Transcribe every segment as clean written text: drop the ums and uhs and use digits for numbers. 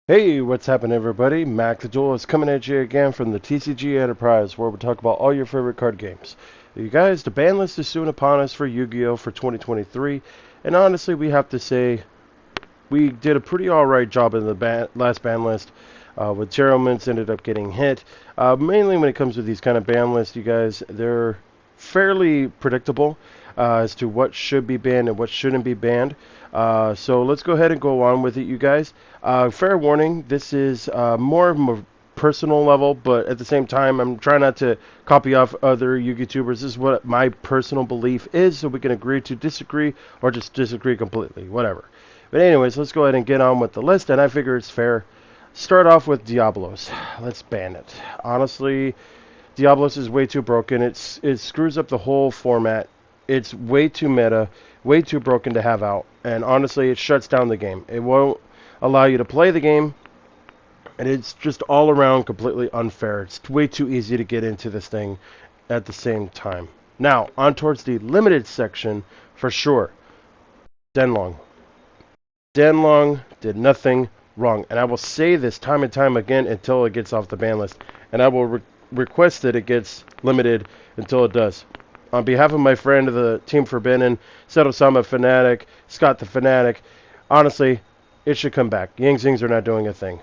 Hey, what's happening, everybody? Mac the Duelist coming at you again from the TCG Enterprise, where we talk about all your favorite card games. You guys, the ban list is soon upon us for Yu-Gi-Oh! For 2023, and honestly, we have to say we did a pretty alright job in the last ban list. With Terrelments ended up getting hit. Mainly when it comes to these kind of ban lists, you guys, they're fairly predictable as to what should be banned and what shouldn't be banned. So let's go ahead and go on with it, you guys. Fair warning, this is more of a personal level, but at the same time, I'm trying not to copy off other YouTubers. This is what my personal belief is, so we can agree to disagree or just disagree completely, whatever. But anyways, let's go ahead and get on with the list, and I figure it's fair. Start off with Diablos. Let's ban it. Honestly, Diablos is way too broken. It screws up the whole format. It's way too meta, way too broken to have out. And honestly, it shuts down the game. It won't allow you to play the game, and it's just all around completely unfair. It's way too easy to get into this thing at the same time. Now, on towards the limited section, for sure. Denlong. Denlong did nothing wrong. And I will say this time and time again until it gets off the ban list. And I will request that it gets limited until it does. On behalf of my friend of the Team Forbidden, Seto-sama Fanatic, Scott the Fanatic, honestly, it should come back. Yang Zings are not doing a thing.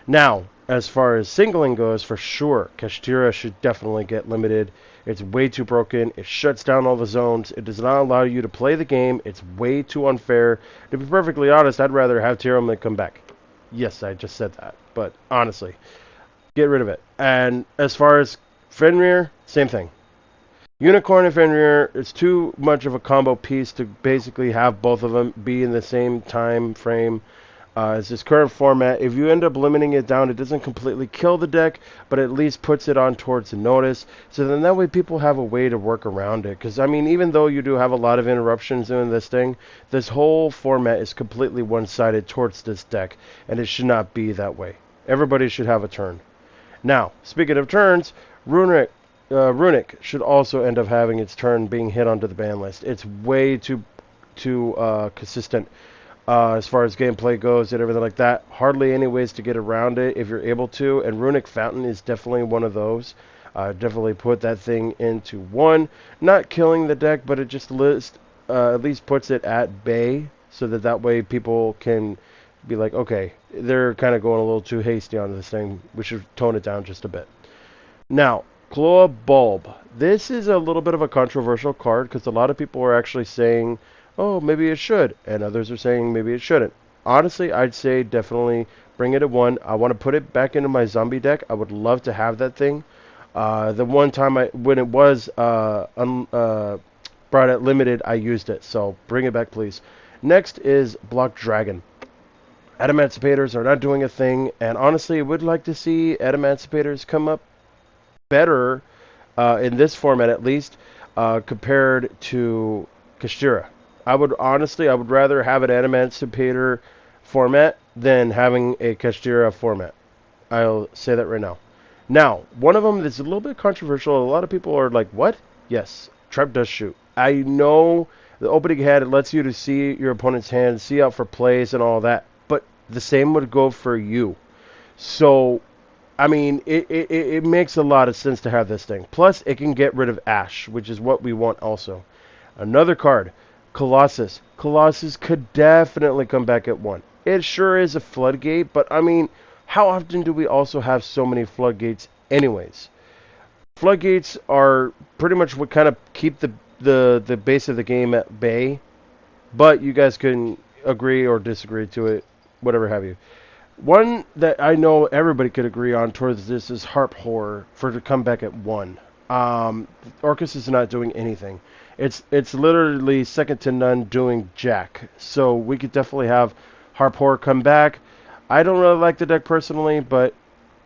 Now, as far as singling goes, for sure, Kashtira should definitely get limited. It's way too broken. It shuts down all the zones. It does not allow you to play the game. It's way too unfair. To be perfectly honest, I'd rather have Tyraman come back. Yes, I just said that. But honestly, get rid of it. And as far as Fenrir, same thing. Unicorn and Fenrir, it's too much of a combo piece to basically have both of them be in the same time frame. It's this current format. If you end up limiting it down, it doesn't completely kill the deck, but at least puts it on towards the notice. So then that way people have a way to work around it. Because, I mean, even though you do have a lot of interruptions in this thing, this whole format is completely one-sided towards this deck. And it should not be that way. Everybody should have a turn. Now, speaking of turns, Runic should also end up having its turn being hit onto the ban list. It's way too consistent. As far as gameplay goes and everything like that, hardly any ways to get around it if you're able to, and Runic Fountain is definitely one of those. Definitely put that thing into one. Not killing the deck, but it just at least puts it at bay, so that way people can be like, okay, they're kind of going a little too hasty on this thing. We should tone it down just a bit. Now, Cloa Bulb. This is a little bit of a controversial card because a lot of people are actually saying, oh, maybe it should, and others are saying maybe it shouldn't. Honestly, I'd say definitely bring it at one. I want to put it back into my zombie deck. I would love to have that thing. The one time when it was brought at limited, I used it, so bring it back, please. Next is Block Dragon. Adamanticators are not doing a thing, and honestly, I would like to see Adamanticators come up better in this format, at least, compared to Kashtira. I would rather have an Adamantipator format than having a Kashtira format. I'll say that right now. Now, one of them that's a little bit controversial. A lot of people are like, what? Yes, Trap does shoot. I know the opening hand, it lets you to see your opponent's hand, see out for plays and all that, but the same would go for you. So, I mean, it makes a lot of sense to have this thing. Plus, it can get rid of Ash, which is what we want also. Another card, Colossus. Colossus could definitely come back at one. It sure is a floodgate, but I mean, how often do we also have so many floodgates anyways? Floodgates are pretty much what kind of keep the base of the game at bay, but you guys can agree or disagree to it, whatever have you. One that I know everybody could agree on towards this is Harp Horror for to come back at one. Orcus is not doing anything. It's literally second to none doing jack. So we could definitely have Harp Horror come back. I don't really like the deck personally, but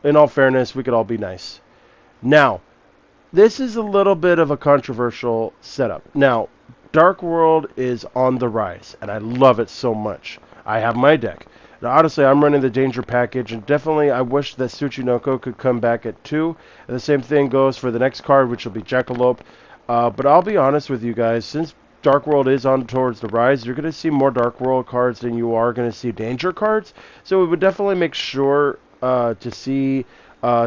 in all fairness, we could all be nice. Now, this is a little bit of a controversial setup. Now, Dark World is on the rise, and I love it so much. I have my deck. Now, honestly, I'm running the Danger package, and definitely I wish that Tsuchinoko could come back at 2. And the same thing goes for the next card, which will be Jackalope. But I'll be honest with you guys, since Dark World is on towards the rise, you're going to see more Dark World cards than you are going to see Danger cards. So we would definitely make sure to see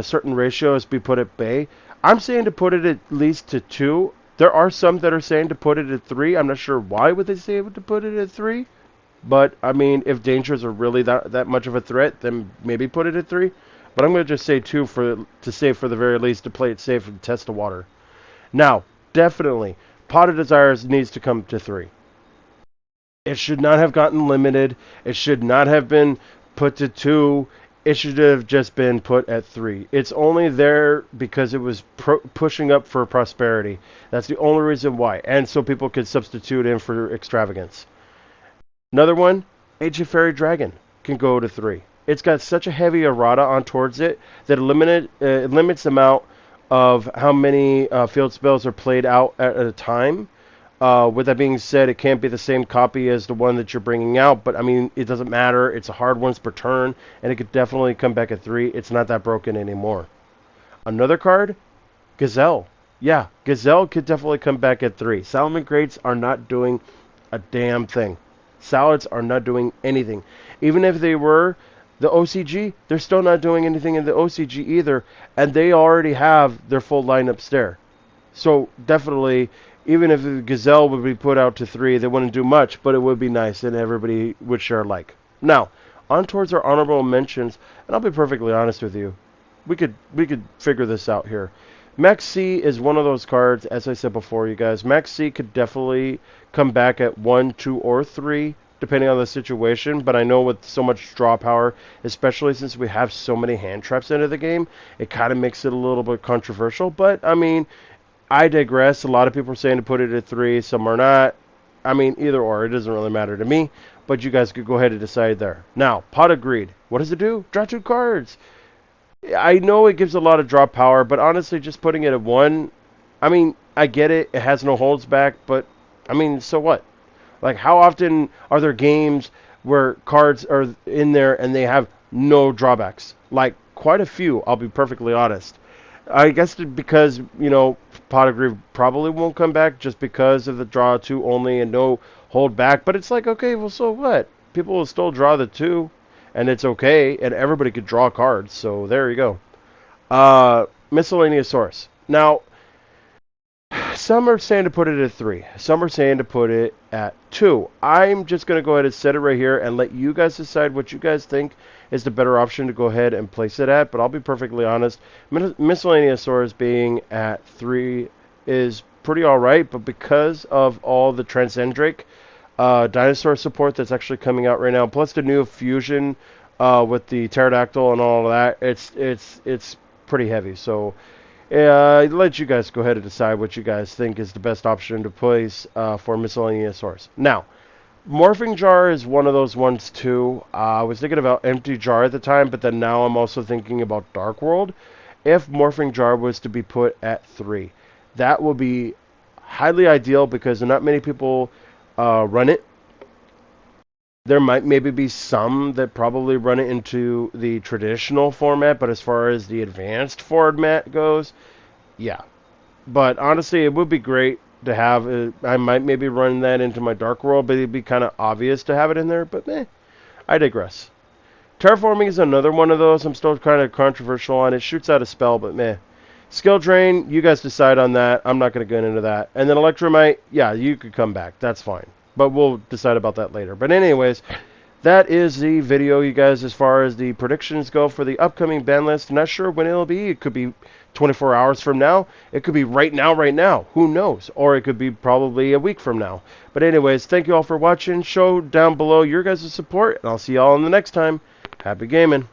certain ratios be put at bay. I'm saying to put it at least to 2. There are some that are saying to put it at 3. I'm not sure why would they say to put it at 3. But, I mean, if Dangers are really that much of a threat, then maybe put it at 3. But I'm going to just say 2 to say for the very least to play it safe and test the water. Now, definitely, Pot of Desires needs to come to 3. It should not have gotten limited. It should not have been put to 2. It should have just been put at 3. It's only there because it was pushing up for prosperity. That's the only reason why. And so people could substitute in for extravagance. Another one, Ancient Fairy Dragon, can go to 3. It's got such a heavy errata on towards it that it limits the amount of how many field spells are played out at a time. With that being said, it can't be the same copy as the one that you're bringing out, but I mean, it doesn't matter. It's a hard once per turn, and it could definitely come back at 3. It's not that broken anymore. Another card, Gazelle. Yeah, Gazelle could definitely come back at 3. Salmon Crates are not doing a damn thing. Salads are not doing anything. Even if they were the OCG, they're still not doing anything in the OCG either, and they already have their full lineups there. So definitely, even if the Gazelle would be put out to 3, they wouldn't do much, but it would be nice and everybody would share alike. Now, on towards our honorable mentions, and I'll be perfectly honest with you, we could figure this out here. Max C is one of those cards, as I said before, you guys. Max C could definitely come back at 1, 2, or 3, depending on the situation. But I know with so much draw power, especially since we have so many hand traps into the game, it kind of makes it a little bit controversial. But, I mean, I digress. A lot of people are saying to put it at 3, some are not. I mean, either or. It doesn't really matter to me. But you guys could go ahead and decide there. Now, Pot of Greed. What does it do? Draw 2 cards. I know it gives a lot of draw power, but honestly, just putting it at 1, I mean, I get it. It has no holds back, but, I mean, so what? Like, how often are there games where cards are in there and they have no drawbacks? Like, quite a few, I'll be perfectly honest. I guess because, you know, Pot of Greed probably won't come back just because of the draw 2 only and no hold back, but it's like, okay, well, so what? People will still draw the 2. And it's okay, and everybody could draw cards, so there you go. Miscellaneous Source. Now, some are saying to put it at 3. Some are saying to put it at 2. I'm just going to go ahead and set it right here and let you guys decide what you guys think is the better option to go ahead and place it at. But I'll be perfectly honest, Miscellaneous Source being at 3 is pretty alright, but because of all the Transcendrake dinosaur support that's actually coming out right now, plus the new fusion with the pterodactyl and all of that, it's pretty heavy. So I'll let you guys go ahead and decide what you guys think is the best option to place for Miscellaneous Source. Now, Morphing Jar is one of those ones too. I was thinking about Empty Jar at the time, but then now I'm also thinking about Dark World. If Morphing Jar was to be put at 3, that would be highly ideal because not many people run it. There might maybe be some that probably run it into the traditional format, but as far as the advanced format goes, yeah. But honestly, it would be great to have it. I might maybe run that into my Dark World, but it'd be kind of obvious to have it in there, but I digress. Terraforming is another one of those. I'm still kind of controversial on it. Shoots out a spell, but Skill Drain, you guys decide on that. I'm not going to get into that. And then Electromite, yeah, you could come back. That's fine. But we'll decide about that later. But anyways, that is the video, you guys, as far as the predictions go for the upcoming ban list. Not sure when it'll be. It could be 24 hours from now. It could be right now. Who knows? Or it could be probably a week from now. But anyways, thank you all for watching. Show down below your guys' support, and I'll see you all in the next time. Happy gaming.